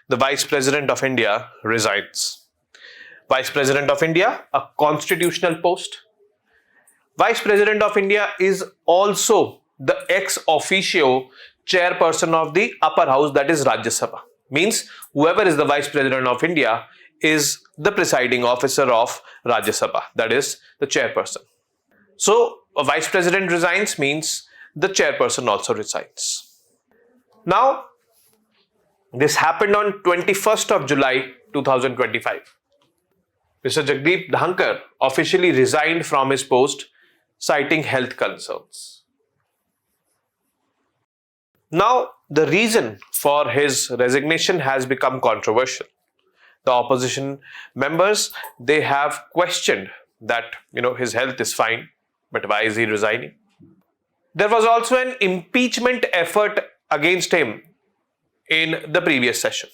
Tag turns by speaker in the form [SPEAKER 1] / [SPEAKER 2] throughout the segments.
[SPEAKER 1] the Vice President of India resigns. Vice President of India, a constitutional post. Vice President of India is also the ex officio chairperson of the upper house, that is Rajya Sabha. Means whoever is the Vice President of India is the presiding officer of Rajya Sabha, that is the chairperson. So a Vice President resigns means the chairperson also resigns. Now, this happened on 21st of July 2025. Mr. Jagdeep Dhankar officially resigned from his post, citing health concerns. Now, the reason for his resignation has become controversial. The opposition members, they have questioned that, his health is fine, but why is he resigning? There was also an impeachment effort against him in the previous session.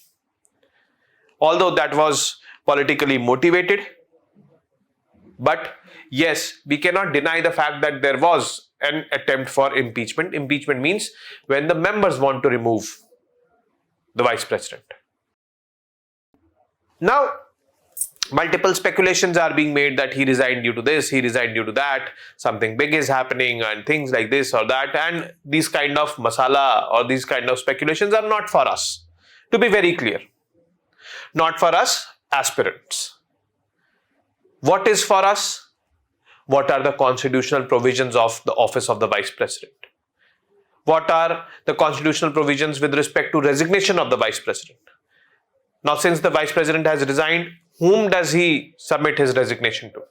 [SPEAKER 1] Although that was politically motivated, but yes, we cannot deny the fact that there was an attempt for impeachment. Impeachment means when the members want to remove the Vice President. Now, multiple speculations are being made that he resigned due to this, he resigned due to that, something big is happening and things like this or that, and these kind of masala or these kind of speculations are not for us. To be very clear, not for us aspirants. What is for us? What are the constitutional provisions of the office of the Vice President? What are the constitutional provisions with respect to resignation of the Vice President? Now, since the Vice President has resigned, whom does he submit his resignation to?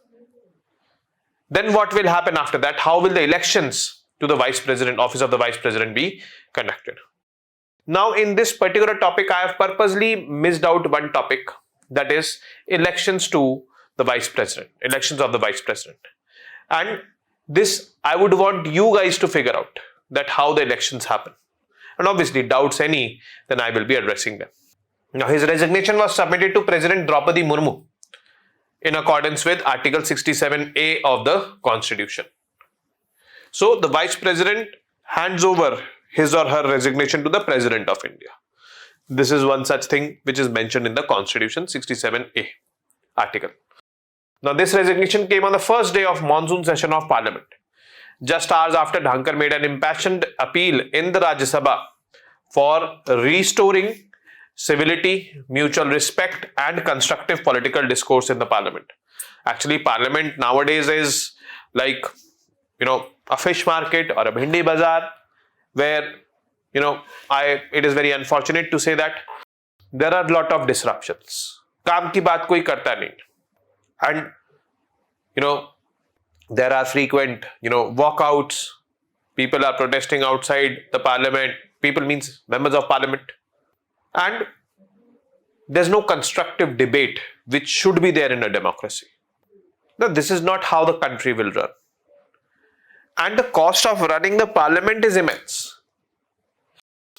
[SPEAKER 1] Then what will happen after that? How will the elections to the Vice President, office of the Vice President be conducted? Now, in this particular topic, I have purposely missed out one topic, that is elections to the Vice President, elections of the Vice President. And this, I would want you guys to figure out that how the elections happen. And obviously, doubts any, then I will be addressing them. Now, his resignation was submitted to President Draupadi Murmu in accordance with Article 67A of the Constitution. So, the Vice President hands over his or her resignation to the President of India. This is one such thing which is mentioned in the Constitution 67A article. Now, this resignation came on the first day of monsoon session of Parliament, just hours after Dhankar made an impassioned appeal in the Rajya Sabha for restoring civility, mutual respect and constructive political discourse in the Parliament. Actually, Parliament nowadays is like, a fish market or a bhindi bazaar where, it is very unfortunate to say that there are a lot of disruptions. Kaam ki baat koi karta nahi. And, there are frequent, walkouts. People are protesting outside the Parliament. People means members of Parliament. And there's no constructive debate which should be there in a democracy. Now, this is not how the country will run. And the cost of running the Parliament is immense.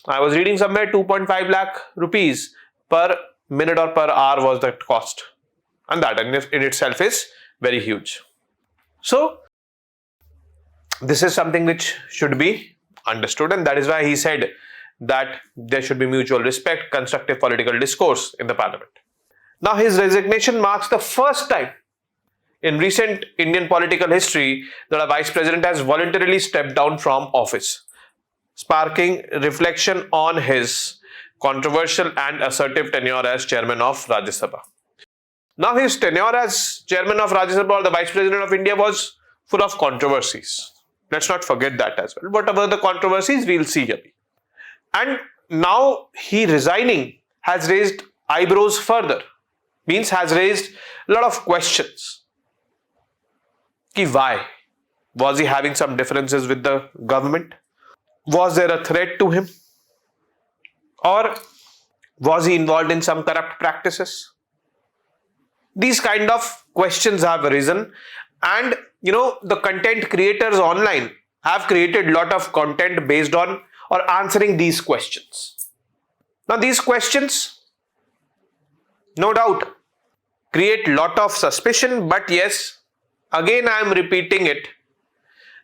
[SPEAKER 1] I was reading somewhere 2.5 lakh rupees per minute or per hour was the cost. And that in itself is very huge. So, this is something which should be understood, and that is why he said that there should be mutual respect, constructive political discourse in the Parliament. Now, his resignation marks the first time in recent Indian political history that a Vice President has voluntarily stepped down from office, sparking reflection on his controversial and assertive tenure as Chairman of Rajya Sabha. Now, his tenure as Chairman of Rajya Sabha or the Vice President of India was full of controversies. Let's not forget that as well. Whatever the controversies, we'll see here. And now he resigning has raised eyebrows further, means has raised a lot of questions. Ki why? Was he having some differences with the government? Was there a threat to him? Or was he involved in some corrupt practices? These kind of questions have arisen, and the content creators online have created a lot of content based on or answering these questions. Now, these questions, no doubt, create lot of suspicion, but yes, again I am repeating it,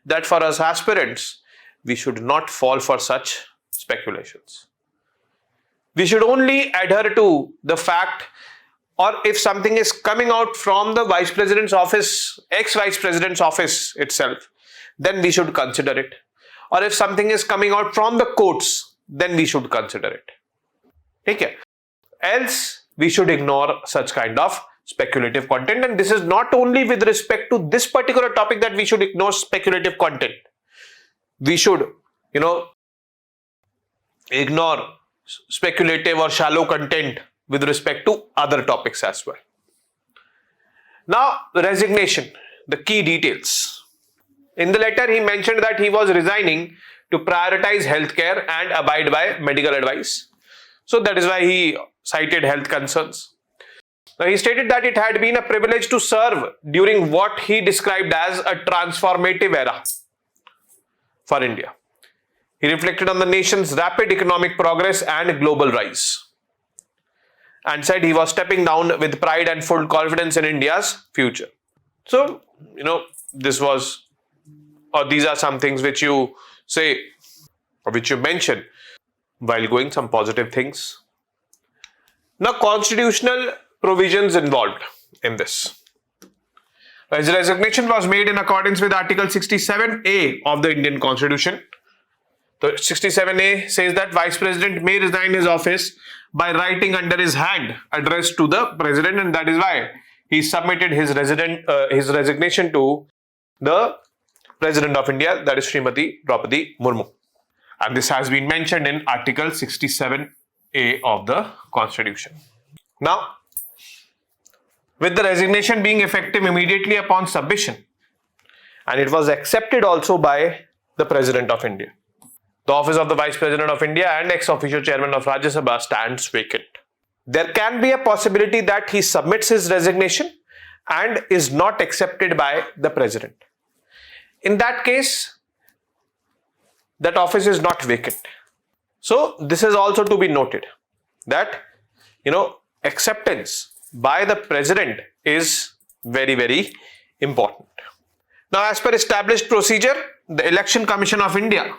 [SPEAKER 1] that for us aspirants, we should not fall for such speculations. We should only adhere to the fact, or if something is coming out from the vice president's office, ex-vice president's office itself, then we should consider it. Or if something is coming out from the courts, then we should consider it. Okay. Else, we should ignore such kind of speculative content. And this is not only with respect to this particular topic that we should ignore speculative content. We should, ignore speculative or shallow content with respect to other topics as well. Now, resignation, the key details. In the letter, he mentioned that he was resigning to prioritize healthcare and abide by medical advice. So that is why he cited health concerns. Now, he stated that it had been a privilege to serve during what he described as a transformative era for India. He reflected on the nation's rapid economic progress and global rise, and said he was stepping down with pride and full confidence in India's future. So, these are some things which you say or which you mention while going some positive things. Now, constitutional provisions involved in this. His resignation was made in accordance with Article 67A of the Indian Constitution. So 67A says that Vice President may resign his office by writing under his hand addressed to the President, and that is why he submitted his resignation to the President of India, that is Srimati Draupadi Murmu. And this has been mentioned in Article 67A of the Constitution. Now, with the resignation being effective immediately upon submission, and it was accepted also by the President of India, the office of the Vice President of India and ex-officio Chairman of Rajya Sabha stands vacant. There can be a possibility that he submits his resignation and is not accepted by the President. In that case, that office is not vacant. So this is also to be noted that, acceptance by the President is very, very important. Now, as per established procedure, the Election Commission of India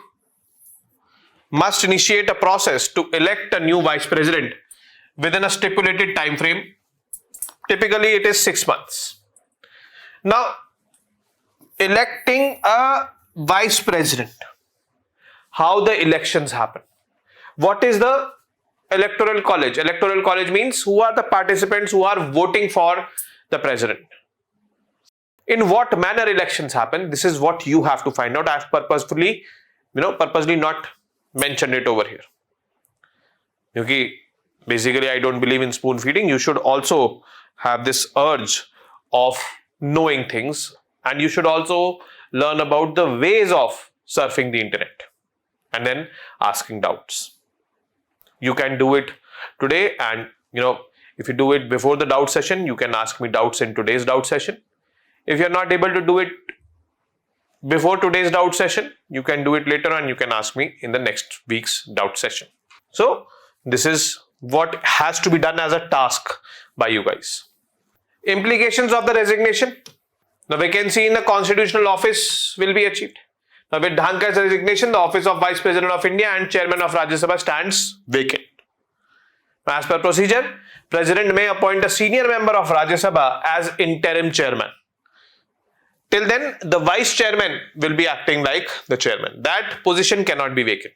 [SPEAKER 1] must initiate a process to elect a new Vice President within a stipulated time frame. Typically, it is 6 months. Now, electing a Vice President, how the elections happen. What is the Electoral College? Electoral College means who are the participants who are voting for the President. In what manner elections happen, this is what you have to find out. I have purposely not mentioned it over here. Because basically I don't believe in spoon feeding. You should also have this urge of knowing things, and you should also learn about the ways of surfing the internet and then asking doubts. You can do it today, and if you do it before the doubt session, you can ask me doubts in today's doubt session. If you're not able to do it before today's doubt session, you can do it later and you can ask me in the next week's doubt session. So this is what has to be done as a task by you guys. Implications of the resignation. The vacancy in the constitutional office will be achieved. Now, with Dhankar's resignation, the office of Vice President of India and Chairman of Rajya Sabha stands vacant. As per procedure, President may appoint a senior member of Rajya Sabha as interim chairman. Till then, the Vice Chairman will be acting like the Chairman. That position cannot be vacant.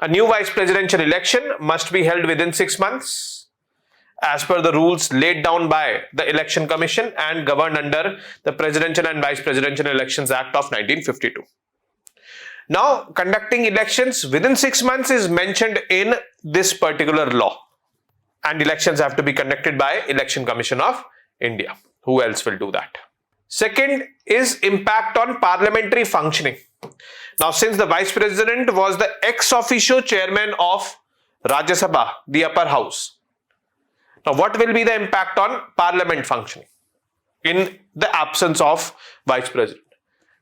[SPEAKER 1] A new Vice Presidential election must be held within 6 months as per the rules laid down by the Election Commission and governed under the Presidential and Vice Presidential Elections Act of 1952. Now, conducting elections within 6 months is mentioned in this particular law, and elections have to be conducted by Election Commission of India. Who else will do that? Second is impact on parliamentary functioning. Now, since the Vice President was the ex officio Chairman of Rajya Sabha, the upper house, now what will be the impact on Parliament functioning in the absence of Vice President?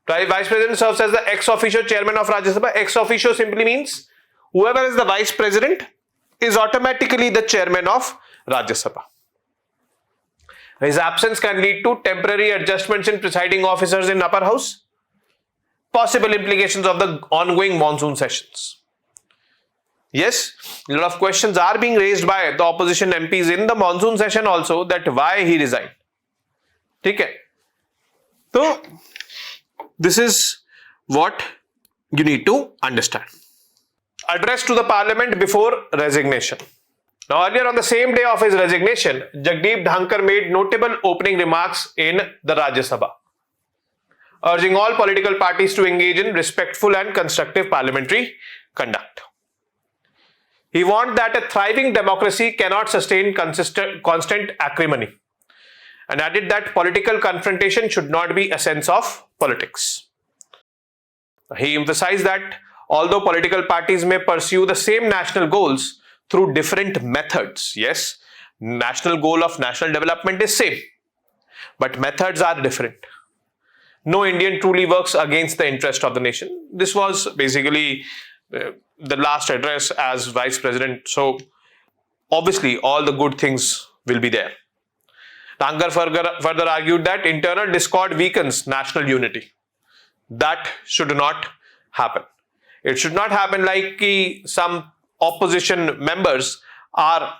[SPEAKER 1] Vice President serves as the ex officio Chairman of Rajya Sabha. Ex officio simply means whoever is the Vice President is automatically the Chairman of Rajya Sabha. His absence can lead to temporary adjustments in presiding officers in upper house. Possible implications of the ongoing monsoon sessions. Yes, a lot of questions are being raised by the opposition MPs in the monsoon session also, that why he resigned. Okay. So this is what you need to understand. Address to the parliament before resignation. Now, earlier on the same day of his resignation, Jagdeep Dhankar made notable opening remarks in the Rajya Sabha, urging all political parties to engage in respectful and constructive parliamentary conduct. He warned that a thriving democracy cannot sustain constant acrimony, and added that political confrontation should not be a sense of politics. He emphasized that although political parties may pursue the same national goals through different methods, yes, national goal of national development is same, but methods are different. No Indian truly works against the interest of the nation. This was basically the last address as Vice President. So obviously all the good things will be there. Dhankar further argued that internal discord weakens national unity. That should not happen. It should not happen like some opposition members are,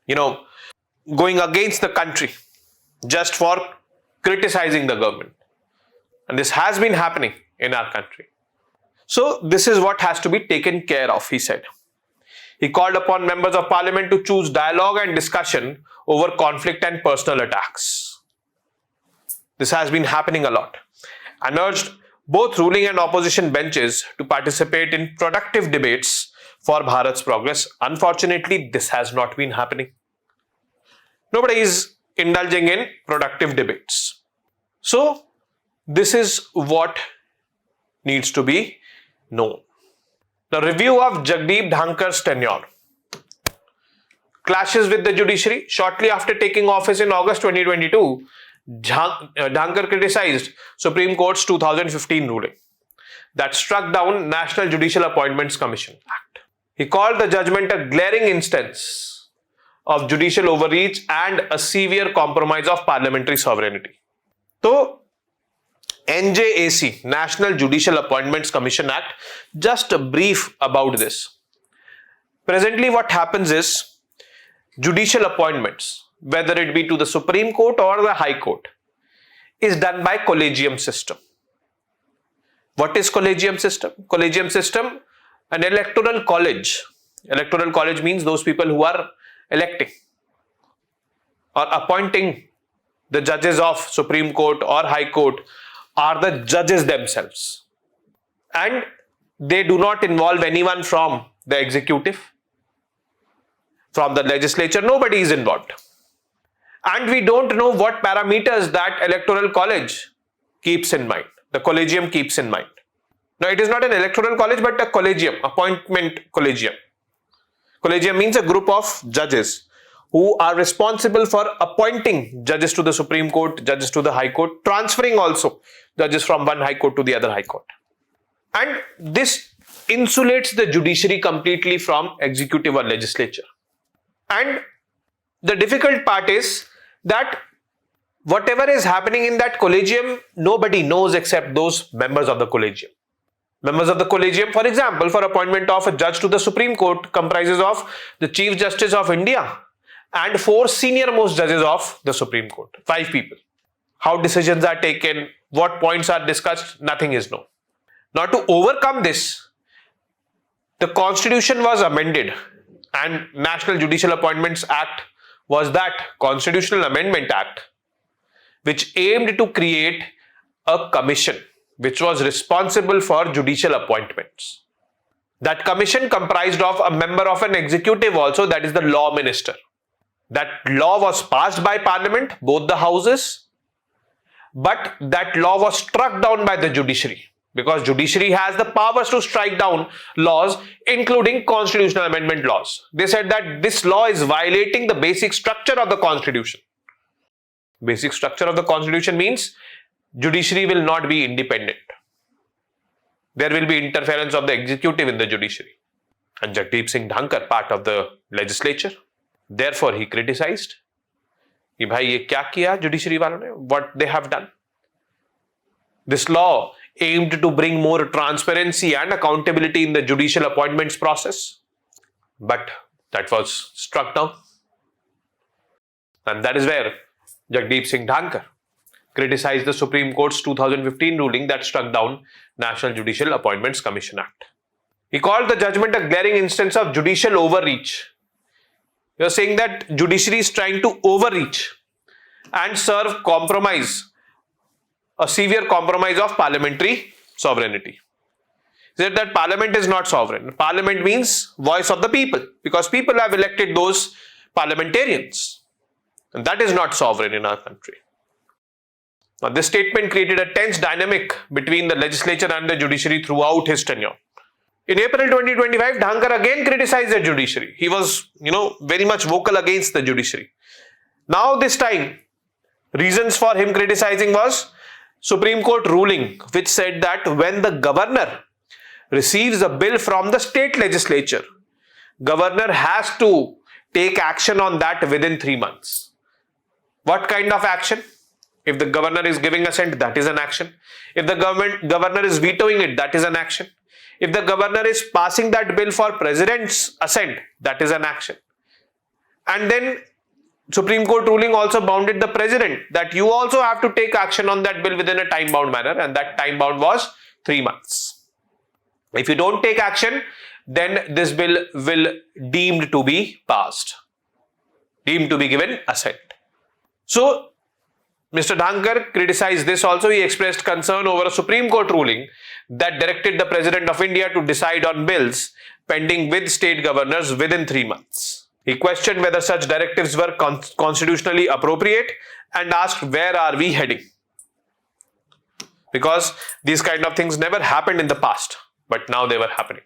[SPEAKER 1] going against the country just for criticizing the government. And this has been happening in our country. So this is what has to be taken care of, he said. He called upon members of parliament to choose dialogue and discussion over conflict and personal attacks. This has been happening a lot, and urged both ruling and opposition benches to participate in productive debates for Bharat's progress. Unfortunately, this has not been happening. Nobody is indulging in productive debates. So this is what needs to be known. The review of Jagdeep Dhankar's tenure. Clashes with the judiciary. Shortly after taking office in August 2022, Dhankar criticized Supreme Court's 2015 ruling that struck down National Judicial Appointments Commission Act. He called the judgment a glaring instance of judicial overreach and a severe compromise of parliamentary sovereignty. So, NJAC, National Judicial Appointments Commission Act, just a brief about this. Presently what happens is, judicial appointments, whether it be to the Supreme Court or the High Court, is done by collegium system. What is collegium system? Collegium system, an electoral college. Electoral college means those people who are electing or appointing the judges of Supreme Court or High Court are the judges themselves. And they do not involve anyone from the executive, from the legislature. Nobody is involved. And we don't know what parameters that electoral college keeps in mind, the collegium keeps in mind. Now, it is not an electoral college, but a collegium, appointment collegium. Collegium means a group of judges who are responsible for appointing judges to the Supreme Court, judges to the High Court, transferring also judges from one High Court to the other High Court. And this insulates the judiciary completely from executive or legislature. And the difficult part is that whatever is happening in that collegium, nobody knows except those members of the collegium. Members of the collegium, for example, for appointment of a judge to the Supreme Court comprises of the Chief Justice of India and 4 senior most judges of the Supreme Court, 5 people. How decisions are taken, what points are discussed, nothing is known. Now, to overcome this, the Constitution was amended, and National Judicial Appointments Act was that Constitutional Amendment Act which aimed to create a commission which was responsible for judicial appointments. That commission comprised of a member of an executive also, that is the law minister. That law was passed by Parliament, both the houses, but that law was struck down by the judiciary, because judiciary has the powers to strike down laws, including constitutional amendment laws. They said that this law is violating the basic structure of the Constitution. Basic structure of the Constitution means judiciary will not be independent. There will be interference of the executive in the judiciary. And Jagdeep Singh Dhankar, part of the legislature, therefore he criticized कि भाई ये क्या किया judiciary वालों ने, what they have done. This law aimed to bring more transparency and accountability in the judicial appointments process. But that was struck down. And that is where Jagdeep Singh Dhankar criticized the Supreme Court's 2015 ruling that struck down National Judicial Appointments Commission Act. He called the judgment a glaring instance of judicial overreach. He was saying that judiciary is trying to overreach and serve compromise, a severe compromise of parliamentary sovereignty. He said that parliament is not sovereign. Parliament means voice of the people, because people have elected those parliamentarians. And that is not sovereign in our country. Now, this statement created a tense dynamic between the legislature and the judiciary throughout his tenure. In April 2025, Dhankar again criticized the judiciary. He was, very much vocal against the judiciary. Now, this time, reasons for him criticizing was Supreme Court ruling, which said that when the governor receives a bill from the state legislature, governor has to take action on that within 3 months. What kind of action? If the governor is giving assent, that is an action. If the governor is vetoing it, that is an action. If the governor is passing that bill for president's assent, that is an action. And then Supreme Court ruling also bounded the president that you also have to take action on that bill within a time-bound manner, and that time-bound was 3 months. If you don't take action, then this bill will deemed to be passed, deemed to be given assent. So, Mr. Dhankar criticized this also. He expressed concern over a Supreme Court ruling that directed the President of India to decide on bills pending with state governors within 3 months. He questioned whether such directives were constitutionally appropriate and asked, where are we heading? Because these kind of things never happened in the past, but now they were happening.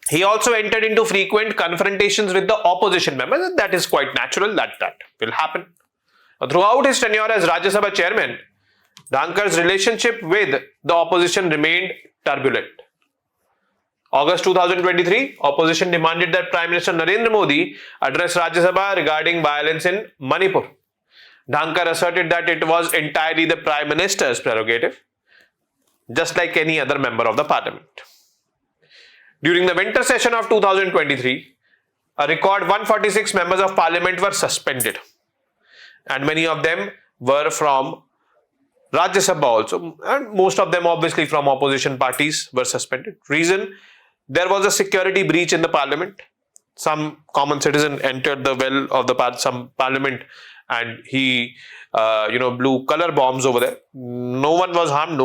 [SPEAKER 1] He also entered into frequent confrontations with the opposition members, and that is quite natural, that will happen. Throughout his tenure as Rajya Sabha chairman, Dhankar's relationship with the opposition remained turbulent. August 2023, opposition demanded that Prime Minister Narendra Modi address Rajya Sabha regarding violence in Manipur. Dhankar asserted that it was entirely the Prime Minister's prerogative, just like any other member of the parliament. During the winter session of 2023, a record 146 members of parliament were suspended, and many of them were from Rajya Sabha also, and most of them obviously from opposition parties were suspended. Reason: there was a security breach in the parliament. Some common citizen entered the well of the parliament and he blew color bombs over there. No one was harmed,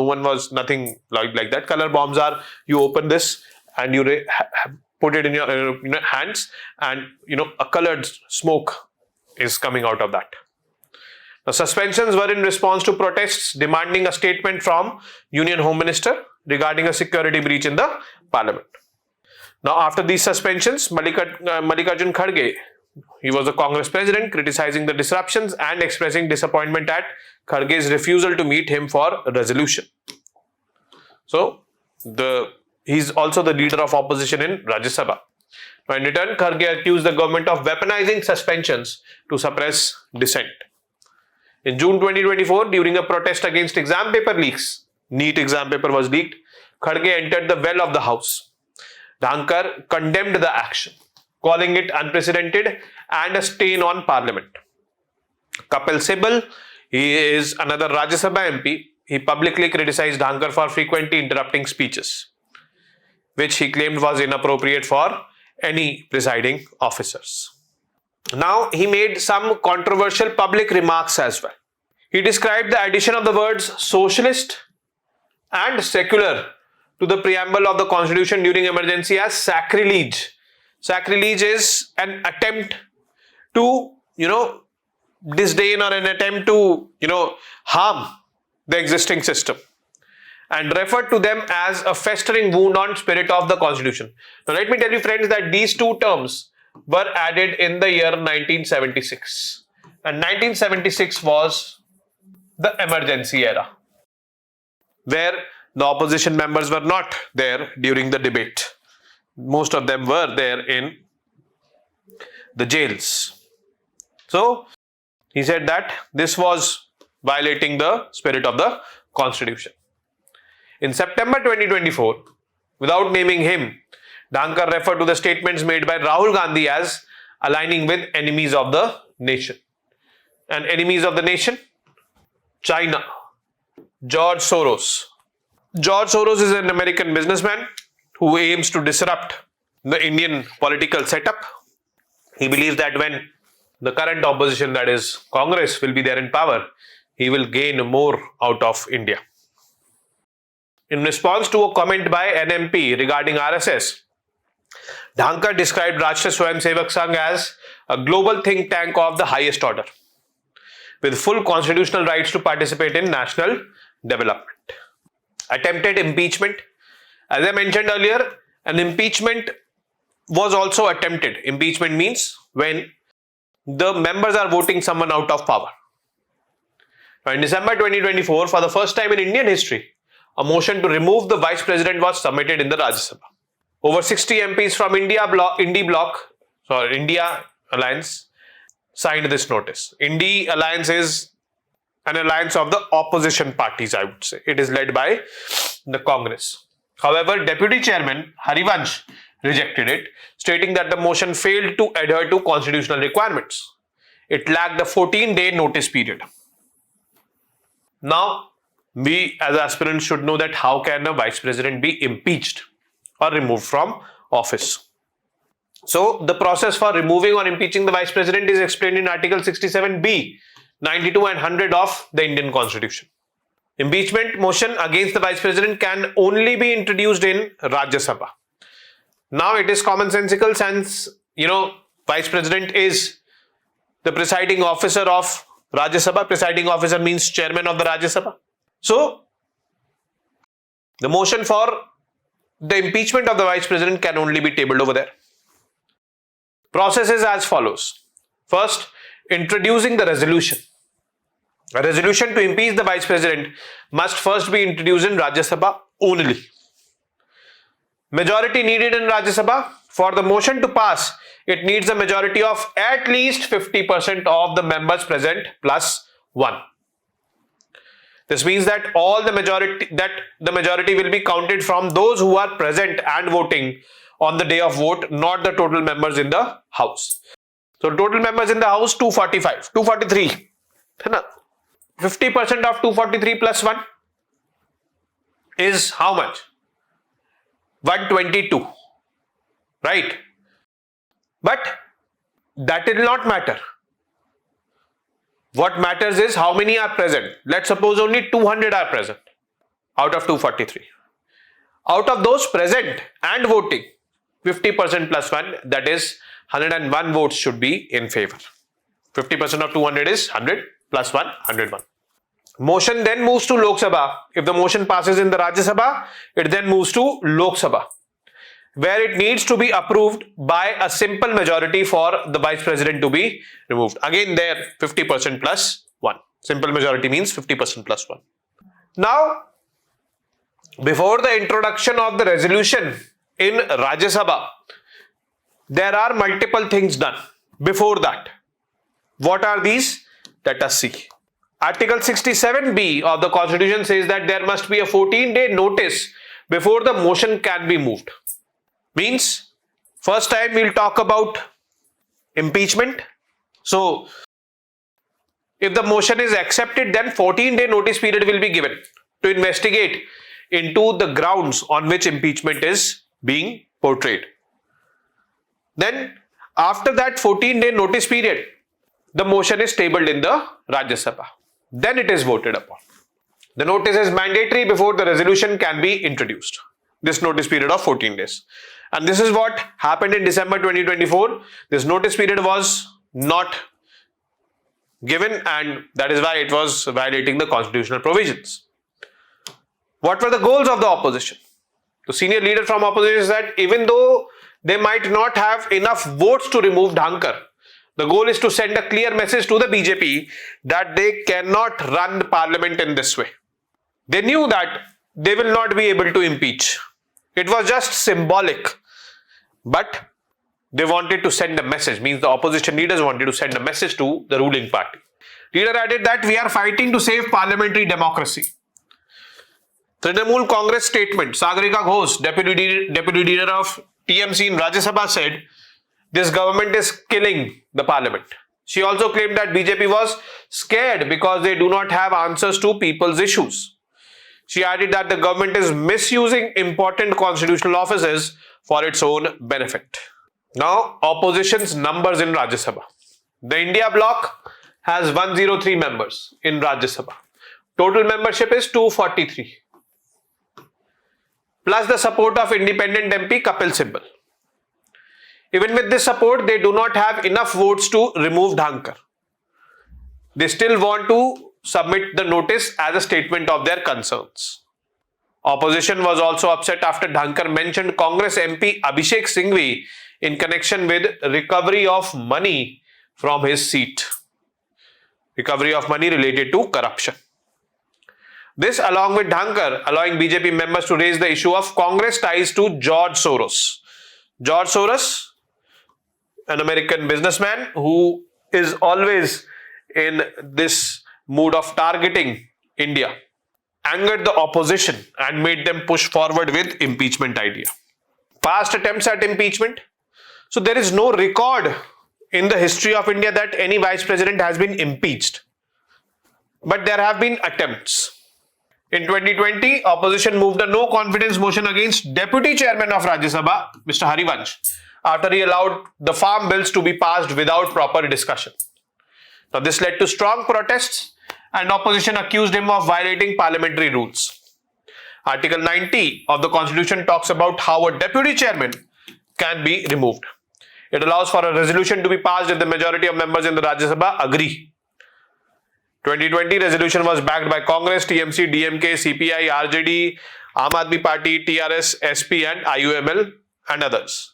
[SPEAKER 1] nothing like that. Color bombs are, you open this and you put it in your hands, and a colored smoke is coming out of that. The suspensions were in response to protests demanding a statement from Union Home Minister regarding a security breach in the parliament. Now, after these suspensions, Mallikarjun Kharge, he was the Congress president, criticizing the disruptions and expressing disappointment at Kharge's refusal to meet him for resolution. So, he's also the leader of opposition in Rajya Sabha. Now, in return, Kharge accused the government of weaponizing suspensions to suppress dissent. In June 2024, during a protest against exam paper leaks, NEET exam paper was leaked, Kharge entered the well of the house. Dhankar condemned the action, calling it unprecedented and a stain on parliament. Kapil Sibal, he is another Rajya Sabha MP. He publicly criticized Dhankar for frequently interrupting speeches, which he claimed was inappropriate for any presiding officers. Now, he made some controversial public remarks as well. He described the addition of the words socialist and secular to the preamble of the constitution during emergency as sacrilege. Sacrilege is an attempt to, disdain or an attempt to, harm the existing system, and referred to them as a festering wound on spirit of the constitution. Now, let me tell you, friends, that these two terms were added in the year 1976, and 1976 was the emergency era, where the opposition members were not there during the debate. Most of them were there in the jails. So, he said that this was violating the spirit of the constitution. In September 2024, without naming him, Dhankar referred to the statements made by Rahul Gandhi as aligning with enemies of the nation. And enemies of the nation? China. George Soros. George Soros is an American businessman who aims to disrupt the Indian political setup. He believes that when the current opposition, that is Congress, will be there in power, he will gain more out of India. In response to a comment by an MP regarding RSS, Dhankar described Rashtriya Swayamsevak Sangh as a global think tank of the highest order, with full constitutional rights to participate in national development. Attempted impeachment. As I mentioned earlier, an impeachment was also attempted. Impeachment means when the members are voting someone out of power. Now, in December 2024, for the first time in Indian history, a motion to remove the vice president was submitted in the Rajya Sabha. Over 60 MPs from India Alliance signed this notice. India Alliance is an alliance of the opposition parties, I would say. It is led by the Congress. However, Deputy Chairman Harivansh rejected it, stating that the motion failed to adhere to constitutional requirements. It lacked a 14-day notice period. Now, we as aspirants should know that how can a vice president be impeached or removed from office. So, the process for removing or impeaching the vice president is explained in Article 67B, 92 and 100 of the Indian Constitution. Impeachment motion against the vice president can only be introduced in Rajya Sabha. Now, it is commonsensical since, vice president is the presiding officer of Rajya Sabha. Presiding officer means chairman of the Rajya Sabha. So, the motion for the impeachment of the vice president can only be tabled over there. Process is as follows. First, introducing the resolution. A resolution to impeach the vice president must first be introduced in Rajya Sabha only. Majority needed in Rajya Sabha. For the motion to pass, it needs a majority of at least 50% of the members present plus 1. This means that the majority will be counted from those who are present and voting on the day of vote, not the total members in the house. So total members in the house 243. 50% of 243 plus 1 is how much? 122. Right? But that will not matter. What matters is how many are present. Let's suppose only 200 are present out of 243. Out of those present and voting, 50% plus 1, that is 101 votes should be in favor. 50% of 200 is 100 plus 1, 101. Motion then moves to Lok Sabha. If the motion passes in the Rajya Sabha, it then moves to Lok Sabha, where it needs to be approved by a simple majority for the vice president to be removed. Again there 50% plus 1. Simple majority means 50% plus 1. Now, before the introduction of the resolution in Rajya Sabha, there are multiple things done before that. What are these? Let us see. Article 67B of the Constitution says that there must be a 14-day notice before the motion can be moved. Means, first time we'll talk about impeachment. So, if the motion is accepted, then 14-day notice period will be given to investigate into the grounds on which impeachment is being portrayed. Then, after that 14-day notice period, the motion is tabled in the Rajya Sabha. Then it is voted upon. The notice is mandatory before the resolution can be introduced. This notice period of 14 days. And this is what happened in December 2024. This notice period was not given, and that is why it was violating the constitutional provisions. What were the goals of the opposition? The senior leader from opposition said even though they might not have enough votes to remove Dhankar, the goal is to send a clear message to the BJP that they cannot run the parliament in this way. They knew that they will not be able to impeach. It was just symbolic. But they wanted to send a message, means the opposition leaders wanted to send a message to the ruling party. Leader added that we are fighting to save parliamentary democracy. Trinamool Congress statement. Sagarika Ghosh, deputy leader of TMC in Rajya Sabha, said this government is killing the parliament. She also claimed that BJP was scared because they do not have answers to people's issues. She added that the government is misusing important constitutional offices for its own benefit. Now, opposition's numbers in Rajya Sabha. The India bloc has 103 members in Rajya Sabha. Total membership is 243. Plus the support of independent MP Kapil Sibal. Even with this support, they do not have enough votes to remove Dhankar. They still want to submit the notice as a statement of their concerns. Opposition was also upset after Dhankar mentioned Congress MP Abhishek Singhvi in connection with recovery of money from his seat. Recovery of money related to corruption. This, along with Dhankar, allowing BJP members to raise the issue of Congress ties to George Soros. George Soros, an American businessman who is always in this mood of targeting India, angered the opposition and made them push forward with impeachment idea. Past attempts at impeachment. So there is no record in the history of India that any vice president has been impeached. But there have been attempts. In 2020, opposition moved a no confidence motion against Deputy Chairman of Rajya Sabha, Mr. Harivansh, after he allowed the farm bills to be passed without proper discussion. Now, this led to strong protests and opposition accused him of violating parliamentary rules. Article 90 of the Constitution talks about how a Deputy Chairman can be removed. It allows for a resolution to be passed if the majority of members in the Rajya Sabha agree. 2020 resolution was backed by Congress, TMC, DMK, CPI, RJD, Aam Aadmi Party, TRS, SP and IUML and others.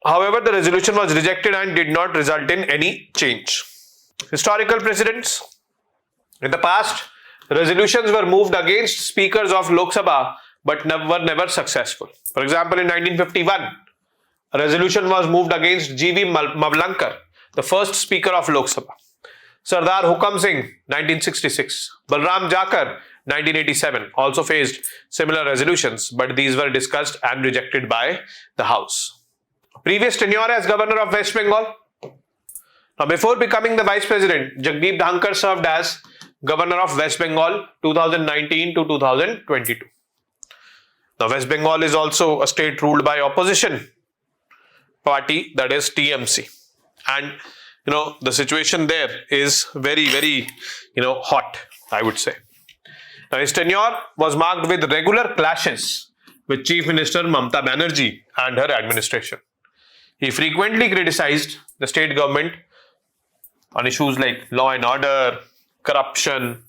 [SPEAKER 1] However, the resolution was rejected and did not result in any change. Historical precedents. In the past, resolutions were moved against speakers of Lok Sabha but were never successful. For example, in 1951, a resolution was moved against G.V. Mavlankar, the first speaker of Lok Sabha. Sardar Hukam Singh, 1966. Balram Jakar, 1987, also faced similar resolutions, but these were discussed and rejected by the House. Previous tenure as Governor of West Bengal. Now, before becoming the Vice President, Jagdeep Dhankar served as Governor of West Bengal 2019 to 2022. Now, West Bengal is also a state ruled by opposition party, that is TMC. And the situation there is very, very, hot, I would say. Now, his tenure was marked with regular clashes with Chief Minister Mamata Banerjee and her administration. He frequently criticized the state government on issues like law and order, corruption,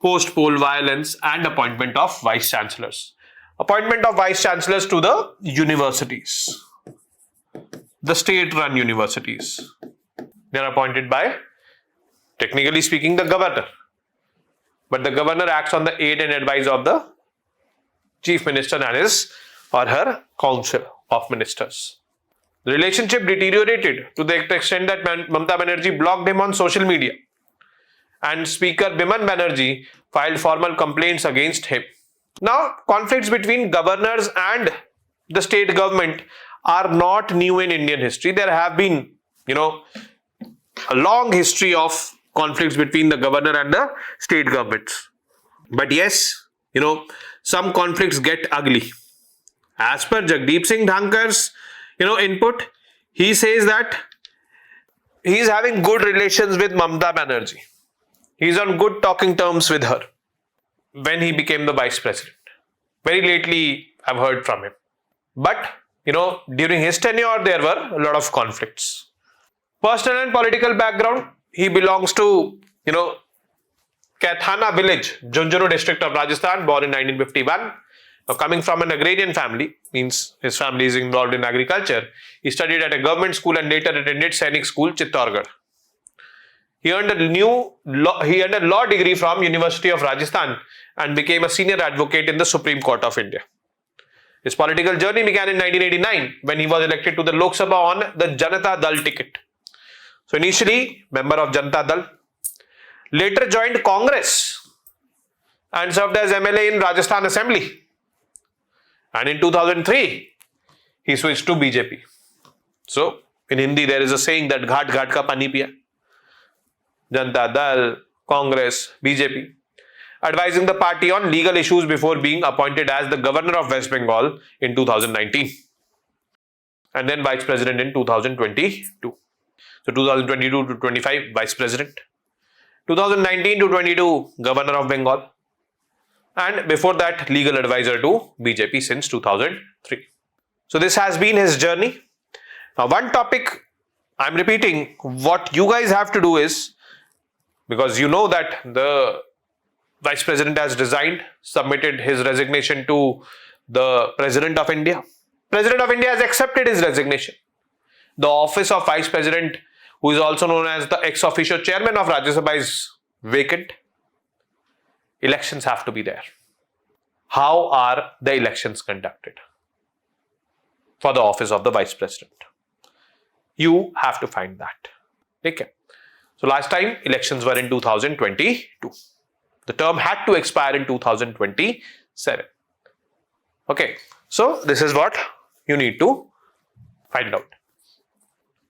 [SPEAKER 1] post-poll violence, and appointment of vice chancellors. Appointment of vice chancellors to the universities, the state-run universities. They are appointed by, technically speaking, the governor. But the governor acts on the aid and advice of the chief minister and his or her council of ministers. The relationship deteriorated to the extent that Mamata Banerjee blocked him on social media. And Speaker Biman Banerjee filed formal complaints against him. Now, conflicts between governors and the state government are not new in Indian history. There have been, a long history of conflicts between the governor and the state governments. But yes, some conflicts get ugly. As per Jagdeep Singh Dhankar's, input, he says that he is having good relations with Mamata Banerjee. He is on good talking terms with her when he became the vice president. Very lately, I've heard from him. But, during his tenure, there were a lot of conflicts. Personal and political background, he belongs to, Kaithana village, Jhunjhunu district of Rajasthan, born in 1951. Now, coming from an agrarian family, means his family is involved in agriculture. He studied at a government school and later attended Sainik School, Chittorgarh. He earned a law degree from University of Rajasthan and became a senior advocate in the Supreme Court of India. His political journey began in 1989 when he was elected to the Lok Sabha on the Janata Dal ticket. So initially, member of Janata Dal, later joined Congress and served as MLA in Rajasthan Assembly. And in 2003, he switched to BJP. So, in Hindi, there is a saying that Ghat Ghat ka pani piya. Janata Dal, Congress, BJP. Advising the party on legal issues before being appointed as the governor of West Bengal in 2019. And then vice president in 2022. So 2022 to 25, vice president. 2019 to 22, governor of Bengal. And before that, legal advisor to BJP since 2003. So this has been his journey. Now, one topic I'm repeating, what you guys have to do is, because you know that the vice president has resigned, submitted his resignation to the President of India. President of India has accepted his resignation. The office of vice president, who is also known as the ex officio chairman of Rajya Sabha, is vacant. Elections have to be there. How are the elections conducted for the office of the vice president? You have to find that. Okay. So last time elections were in 2022. The term had to expire in 2027. Okay. So this is what you need to find out.